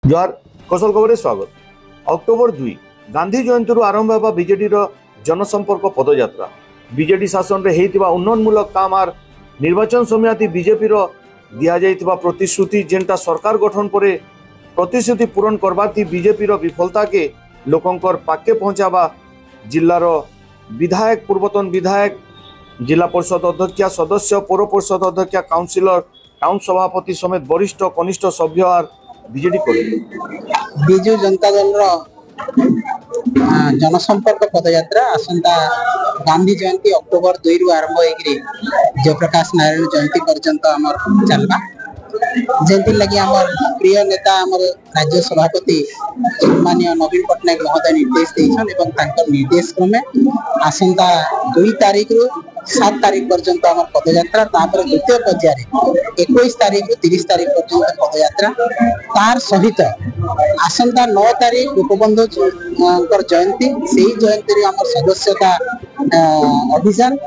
जर कौशल खबर स्वागत। अक्टोबर 2 गांधी जयंती आरंभ होगा बीजेडी जनसंपर्क पदयात्रा। बीजेडी शासन में होता उन्नयनमूलक काम आर निर्वाचन समय बीजेपी दिजा प्रतिश्रुति जेनटा सरकार गठन पर प्रतिश्रुति पूरण करवा बीजेपी विफलता के लोकंर पाके पहुंचावा जिलार विधायक पूर्वतन विधायक जिला परिषद अध्यक्षा सदस्य पौर परिषद अध्यक्षा काउंसिलर टाउन सभापति समेत वरिष्ठ कनिष्ठ सभ्य आर बीजेडी विजु जनता दल जनसंपर्क पदयात्रा आसंता गांधी जयंती अक्टोबर 2 रु आरंभ होगी जयप्रकाश नारायण जयंती पर्यंत आमर चलवा जयंती लगी आमर प्रिय नेता आमर राज्य सभापति सम्मानीय नवीन पट्टनायक महोदय निर्देश देछन निर्देश क्रमे आसंता 2 तारीख रु 7 तारीख पर्यंत आमर पदयात्रा तापर द्वितीय पर्याय 21 तारीख रु 30 तारीख पर्यंत पदयात्रा तार सहित आसंता 9 तारीख गोपबंधु जयंती से जयंती आमर सदस्यता अभियान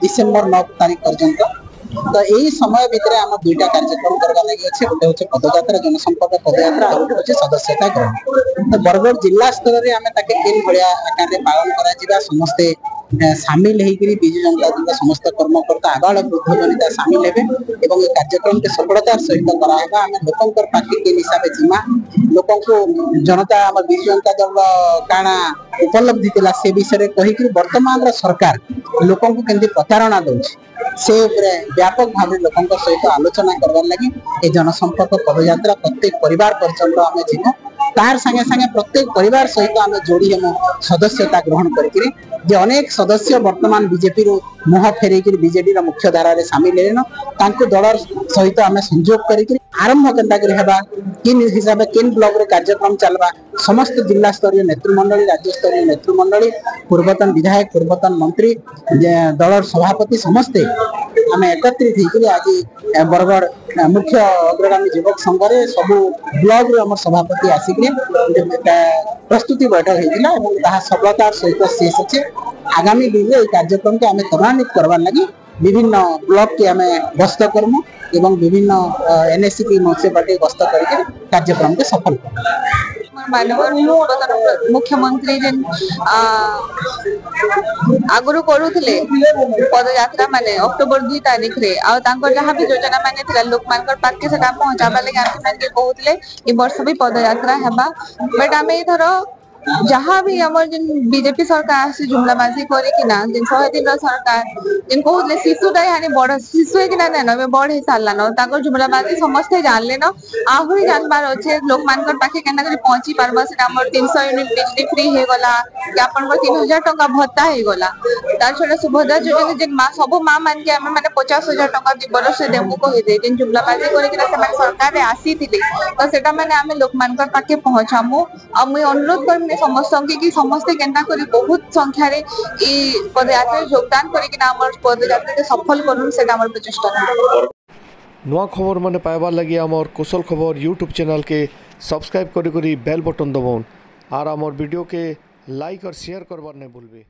डिसेम्बर 9 तारीख पर्यंत तो यही समय भितर आम दुईटा कार्यक्रम करवा लगी अच्छे गोटे हूँ पदयात्रा जनसंपर्क पदयात्रा और गोटे हूँ सदस्यता ग्रहण। तो बरगढ़ जिला स्तर में आम केन भाया आकार पालन करा समस्ते सामिल होकर विजु जनता दल समस्त कर्मकर्ता आबाल वृद्ध वनिता सामिल हेबे एवं ये कार्यक्रम के सफलतार सहित कराइबा आम लोकंकर पाखे के हिसाब से जिमा लोक जनता आम विजु जनता दल काना उपलब्धि थिला से विषय कही वर्तमान सरकार लोक केमती प्रतारणा दउछि से व्यापक भाव लोकों सहित आलोचना करवार लगी ये जनसंपर्क पदयात्रा प्रत्येक परिवार पर्यंत आम जीव तार संगे संगे प्रत्येक परिवार सहित आम जोड़ी हम सदस्यता ग्रहण करी अनेक सदस्य वर्तमान बीजेपी मुह फेर बीजेडी मुख्य धारा सामिल हेन दल सहित आम संयोग कर आरंभ केन्ता किन हिसाब किन ब्लॉक रे कार्यक्रम चलवा समस्त जिला स्तरीय नेतृमंडली राज्य स्तरीय नेतृमंडली पूर्वतन विधायक पूर्वतन मंत्री दल सभापति समस्ते आम एकत्रित होकर आज बरगढ़ मुख्य अग्रगामी युवक संघ सब ब्लॉक रे सभापति आसिक प्रस्तुति बैठक होता सफलतार सहित शेष अच्छे आगामी दिन में कार्यक्रम को आम त्वरान्वित करवार लगी विभिन्न ब्लॉक के आम गस्त करमु एवं विभिन्न एनएससी की म्यूनिसिपालिटी गस्त करके कार्यक्रम के सफल कर मुख्यमंत्री जेन आगुरु करूथिले पदयात्रा माने अक्टोबर 2 तारीख रे आ तांकर जहां भी योजना माने थिला लोक मानकर पाक के सेटा पहुंचाबा लगे आम के कहउथिले ई वर्ष भी पदयात्रा हेबा बट आम एथर जहाँ भी आम बीजेपी सरकार आसी जुमलाबाजी करना जिन 100 दिन सरकार जिन कहते शिशुटा यहाँ बड़ शिशु है ना बड़ हो सारान जुमलाबाजी समस्ते जानले न आहरी जानबार अच्छे लोक मान पाखे के पहुंची पार्ब से 300 यूनिट बिजली फ्री हो गला कि आप 3000 टंका भत्ता हो गला तार छड़ा सुभद्रा योजना जिन सब माँ मान के आम मैंने 50,000 टंका दिवर से देमु कहीदे जिन जुमलाबाजी कर सरकार आसी तो सेटा मैंने आम लोक मान पाखे पहुंचामु आ मुई अनुरोध कर समस्त की समस्ते केन्ता करी बहुत संख्या रे ई पदयात्रा योगदान करी ना हमर पदयात्रा के सफल करूं सेटा हमर प्रचेष्टा नुआ खबर माने पाइबार लगी हमर कौशल खबर यूट्यूब चैनल के सब्सक्राइब करी बेल बटन दबाउन और हमर वीडियो के लाइक और शेयर करबार नहीं भूलबे।